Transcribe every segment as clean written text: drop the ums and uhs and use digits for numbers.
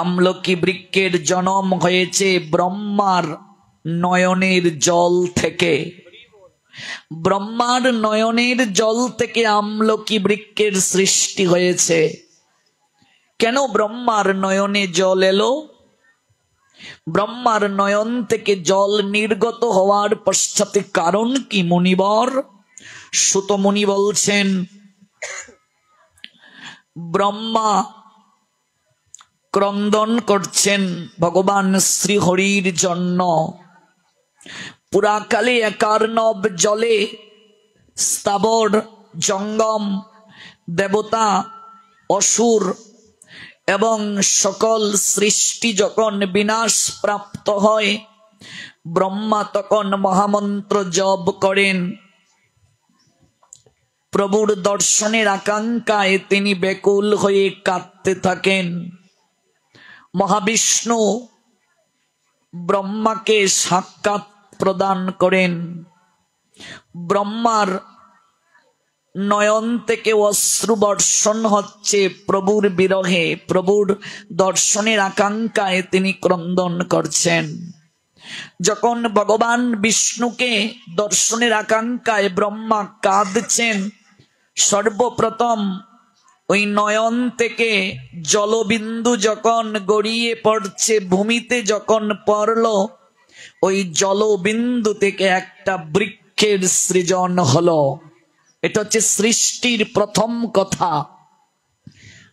আমলকি বৃক্ষের জন্ম হয়েছে ব্রহ্মার নয়নের জল থেকে। ব্রহ্মার নয়নের জল থেকে আমলকি বৃক্ষের সৃষ্টি হয়েছে। কেন ব্রহ্মার নয়নে জল এলো? ব্রহ্মার নয়ন থেকে জল নির্গত হওয়ার পশ্চাতে কারণ কি মুনিবর? সুত মুনি বলছেন, ব্রহ্মা ক্রন্দন করছেন ভগবান শ্রীহরির জন্য। পুরাকালে একার্ণব জলে স্থাবর জঙ্গম দেবতা, অসুর এবং সকল সৃষ্টি যখন বিনাশ প্রাপ্ত হয়, ব্রহ্মা তখন মহামন্ত্র জপ করেন। প্রভুর দর্শনের আকাঙ্ক্ষায় তিনি ব্যাকুল হয়ে কাঁদতে থাকেন। মহাবিষ্ণু ব্রহ্মাকে সাক্ষাৎ প্রদান করেন। ব্রহ্মার নয়ন থেকে অশ্রু বর্ষণ হচ্ছে প্রভুর বিরহে, প্রভুর দর্শনের আকাঙ্ক্ষায় তিনি ক্রন্দন করছেন। যখন ভগবান বিষ্ণুকে দর্শনের আকাঙ্ক্ষায় ব্রহ্মা কাঁদছেন, সর্বপ্রথম ওই নয়ন থেকে জলবিন্দু যখন গড়িয়ে পড়ছে, ভূমিতে যখন পড়ল, ওই জলবিন্দু থেকে একটা বৃক্ষের সৃজন হলো। এটা হচ্ছে সৃষ্টির প্রথম কথা।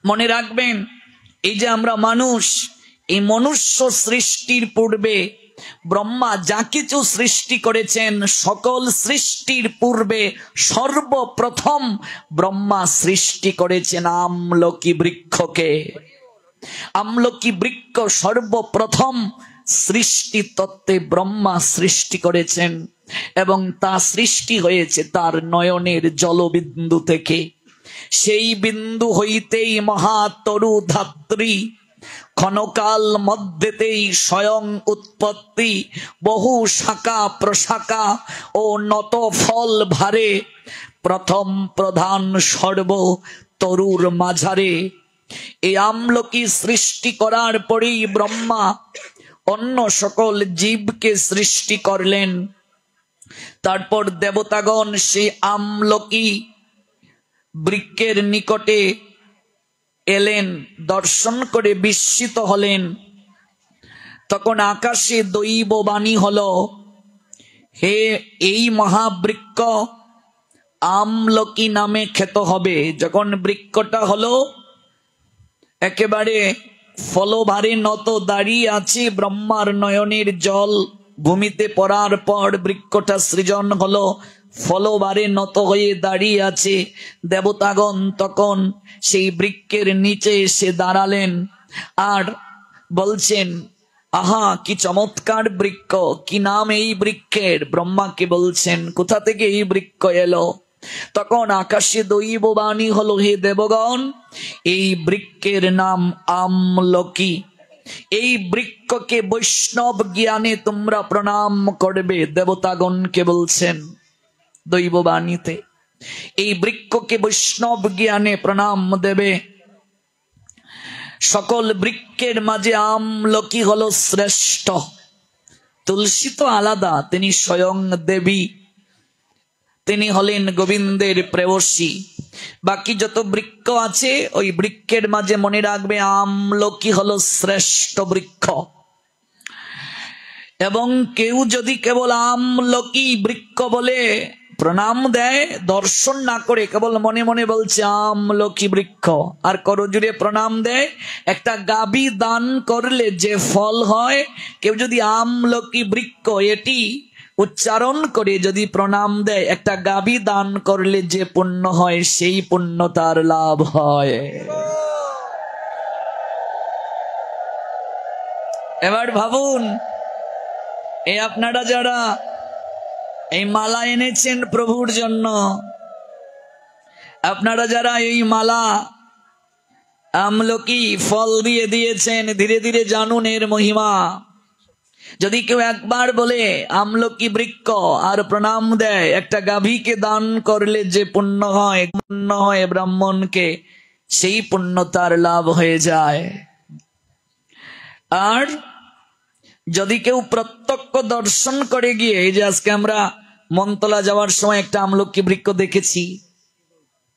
মনে রাখবেন, এই যে আমরা মানুষ, এই মনুষ্য সৃষ্টির পূর্বে ব্রহ্মা যা কিছু সৃষ্টি করেছেন, সকল সৃষ্টির পূর্বে সর্বপ্রথম ব্রহ্মা সৃষ্টি করেছেন আমলকি বৃক্ষকে। আমলকি বৃক্ষ সর্বপ্রথম সৃষ্টি তত্ত্বে ব্রহ্মা সৃষ্টি করেছেন, এবং তা সৃষ্টি হয়েছে তার নয়নের জলবিন্দু থেকে। সেই বিন্দু হইতেই মহাতরু ধাত্রী, ক্ষণকাল মধ্যেতেই স্বয়ং উৎপত্তি, বহু শাখা প্রশাখা ও নত ফল ভারে, প্রথম প্রধান সর্ব তরুর মাঝারে। এই আমলকি সৃষ্টি করার পরেই ব্রহ্মা অন্য সকল জীবকে সৃষ্টি করলেন। তারপর দেবতাগণ সেই আমলকি বৃক্ষের নিকটে এলেন, দর্শন করে বিস্মিত হলেন। তখন আকাশে দৈববাণী হলো, হে এই মহাবৃক্ষ আমলকি নামে খ্যাত হবে। যখন বৃক্ষটা হলো, একেবারে ফলভারে নত দাঁড়িয়ে আছে, ব্রহ্মার নয়নের জল ভূমিতে পড়ার পর বৃক্ষটা সৃজন হলো, ফলভারে নত হয়ে দাঁড়িয়ে আছে। দেবতাগণ তখন সেই বৃক্ষের নিচে এসে দাঁড়ালেন আর বলছেন, আহা কি চমৎকার বৃক্ষ, কি নাম এই বৃক্ষের? ব্রহ্মাকে বলছেন, কোথা থেকে এই বৃক্ষ এলো? তখন আকাশে দৈববাণী হলো, হে দেবগণ, এই বৃক্ষের নাম আমলকি। এই বৃক্ষকে বৈষ্ণব জ্ঞানে তোমরা প্রণাম করবে। দেবতাগণকে বলছেন দৈববাণীতে, এই বৃক্ষকে বৈষ্ণব জ্ঞানে প্রণাম দেবে। সকল বৃক্ষের মাঝে আমলকি হলো শ্রেষ্ঠ। তুলসী তো আলাদা, তিনি স্বয়ং দেবী, তিনি হলেন গোবিন্দের প্রেয়সী। বাকি যত বৃক্ষ আছে, ওই বৃক্ষের মাঝে মনে রাখবে আমলকি হলো শ্রেষ্ঠ বৃক্ষ। এবং কেউ যদি কেবল আমলকি বৃক্ষ বলে প্রণাম দেয়, দর্শন না করে কেবল মনে মনে বলছে আমলকি বৃক্ষ, আর করজুড়ে প্রণাম দেয়, একটা গাভী দান করলে যে ফল হয়, কেউ যদি আমলকি বৃক্ষ এটি উচ্চারণ করে যদি প্রণাম দেয়, একটা গাভী দান করলে যে পুণ্য হয়, সেই পুণ্য তার লাভ হয়। এবার ভাবুন, এই আপনারা যারা এই মালা এনেছেন প্রভুর জন্য, আপনারা যারা এই মালা আমলকি ফল দিয়ে দিয়েছেন, ধীরে ধীরে জানুন এর মহিমা। যদি কেউ একবার বলে আমলকি বৃক্ষ আর প্রণাম দেয়, একটা গাভীকে দান করলে যে পুণ্য হয় ব্রাহ্মণকে, সেই পুণ্য তার লাভ হয়ে যায়। আর যদি কেউ প্রত্যক্ষ দর্শন করে গিয়ে, এই যে আজকে আমরা মনতলা যাওয়ার সময় একটা আমলকি বৃক্ষ দেখেছি,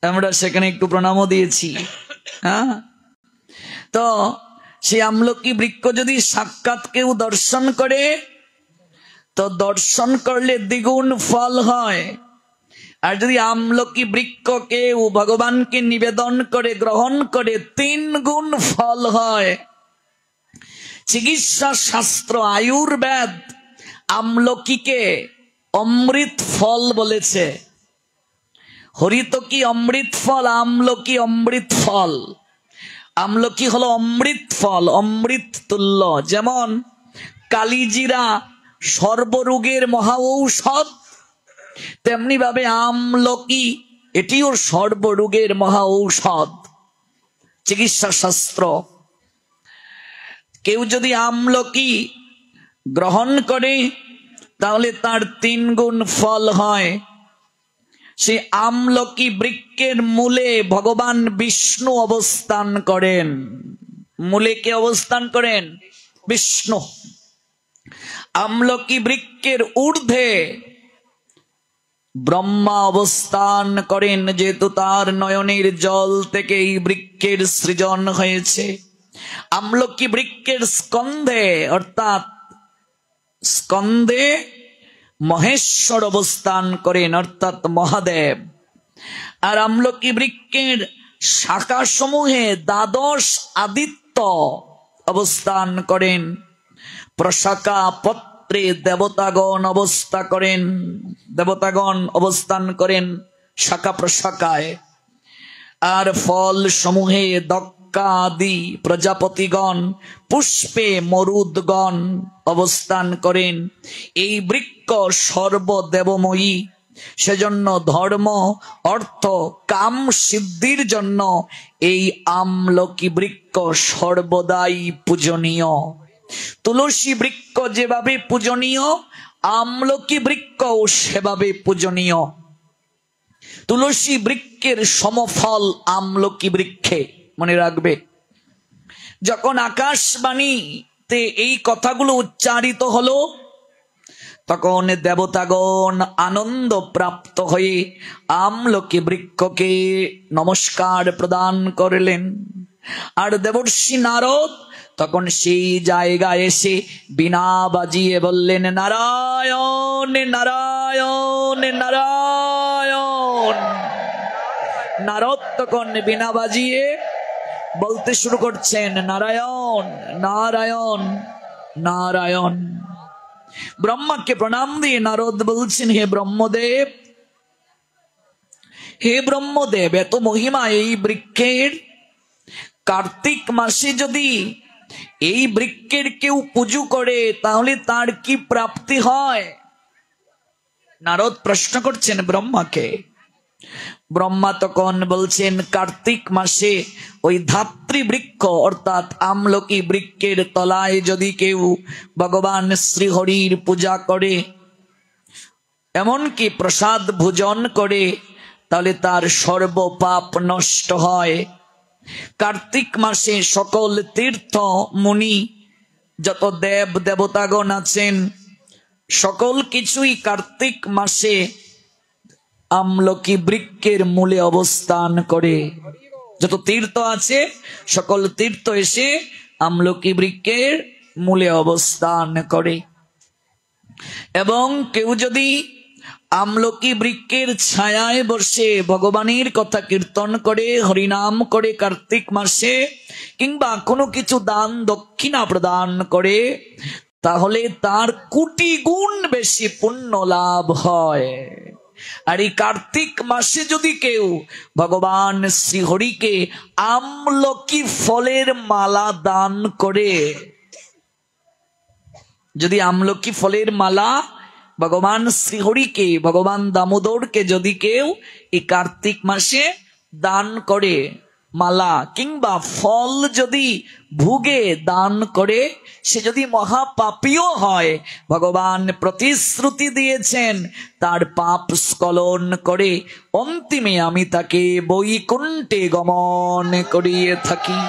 আমরা সেখানে একটু প্রণামও দিয়েছি। হ্যাঁ, তো সেই আমলকি বৃক্ষ যদি সাক্ষাৎ কেউ দর্শন করে, তো দর্শন করলে দ্বিগুণ ফল হয়। আর যদি আমলকি বৃক্ষ কেউ ভগবানকে নিবেদন করে গ্রহণ করে, 3 গুণ ফল হয়। চিকিৎসা শাস্ত্র আয়ুর্বেদ আমলকিকে অমৃত ফল বলেছে। হরিতকি অমৃত ফল, আমলকি অমৃত ফল। আমলকি হলো অমৃত ফল, অমৃত তুল্য। যেমন কালিজিরা সর্বরোগের মহা ঔষধ, তেমনি ভাবে আমলকি এটিও সর্বরোগের মহা ঔষধ। চিকিৎসা শাস্ত্র, কেউ যদি আমলকি গ্রহণ করে তাহলে তার 3 গুণ ফল হয়। সেই আমলকি বৃক্ষের মূলে ভগবান বিষ্ণু অবস্থান করেন। মূলে কে অবস্থান করেন? বিষ্ণু। আমলকি বৃক্ষের ঊর্ধ্বে ব্রহ্মা অবস্থান করেন, যেহেতু তার নয়নের জল থেকে এই বৃক্ষের সৃজন হয়েছে। আমলকি বৃক্ষের স্কন্ধে অর্থাৎ স্কন্ধে মহেশ্বর অবস্থান করেন অর্থাৎ মহাদেব। আর আমলকি বৃক্ষের শাখা সমূহে দ্বাদশ আদিত্য অবস্থান করেন। প্রশাখা পত্রে দেবতাগণ অবস্থান করেন শাখা প্রশাখায়। আর ফল সমূহে দক্কাদি প্রজাপতিগণ, পুষ্পে মরুদগণ অবস্থান করেন। এই বৃক্ষ সর্বদেবময়ী, সেজন্য ধর্ম অর্থ কাম সিদ্ধির জন্য এই আমলকি বৃক্ষ সর্বদাই পূজনীয়। তুলসী বৃক্ষ যেভাবে পূজনীয়, আমলকি বৃক্ষও সেভাবে পূজনীয়। তুলসী বৃক্ষের সমফল আমলকি বৃক্ষে, মনে রাখবে। যখন আকাশবাণীতে এই কথাগুলো উচ্চারিত হলো, তখন দেবতাগণ আনন্দ প্রাপ্ত হয়ে আমলকি বৃক্ষকে নমস্কার প্রদান করলেন। আর দেবর্ষি নারদ তখন সেই জায়গায় এসে বীণা বাজিয়ে বললেন, নারায়ণ নারায়ণ নারায়ণ। নারদ তখন বীণা বাজিয়ে বলতে শুরু করছেন, নারায়ণ নারায়ণ নারায়ণ। ব্রহ্মাকে প্রণাম দিয়ে নারদ বলছেন, হে ব্রহ্মদেব, হে ব্রহ্মদেব, এত মহিমা এই বৃক্ষের। কার্তিক মাসে যদি এই বৃক্ষের কেউ পুজো করে তাহলে তার কি প্রাপ্তি হয়? নারদ প্রশ্ন করছেন ব্রহ্মাকে। ব্রহ্মা তখন বলছেন, কার্তিক মাসে ওই ধাত্রী বৃক্ষ অর্থাৎ আমলকি বৃক্ষের তলায় যদি কেউ ভগবান শ্রীহরির পূজা করে, এমনকি প্রসাদ ভোজন করে, তাহলে তার সর্বপাপ নষ্ট হয়। কার্তিক মাসে সকল তীর্থ মুনি, যত দেব দেবতাগণ আছেন, সকল কিছুই কার্তিক মাসে আমলকি বৃক্ষের মূলে অবস্থান করে। যত তীর্থ আছে সকল তীর্থ এসে আমলকি বৃক্ষের মূলে অবস্থান করে। এবং কেউ যদি আমলকি বৃক্ষের ছায়ায় বসে ভগবানের কথা কীর্তন করে, হরিনাম করে কার্তিক মাসে, কিংবা কোনো কিছু দান দক্ষিণা প্রদান করে, তাহলে তার কোটি গুণ বেশি পুণ্য লাভ হয়। আর এই কার্তিক মাসে যদি কেউ ভগবান শ্রীহরিকে আমলকি ফলের মালা দান করে, যদি আমলকি ফলের মালা ভগবান শ্রীহরিকে, ভগবান দামোদরকে যদি কেউ এই কার্তিক মাসে দান করে, মালা কিংবা ফল যদি ভুগে দান করে, সে যদি মহাপাপীও হয়, ভগবান প্রতিশ্রুতি দিয়েছেন তার পাপ স্খলন করে অন্তিমে আমি তাকে বৈকুণ্ঠে গমন করিয়ে থাকি।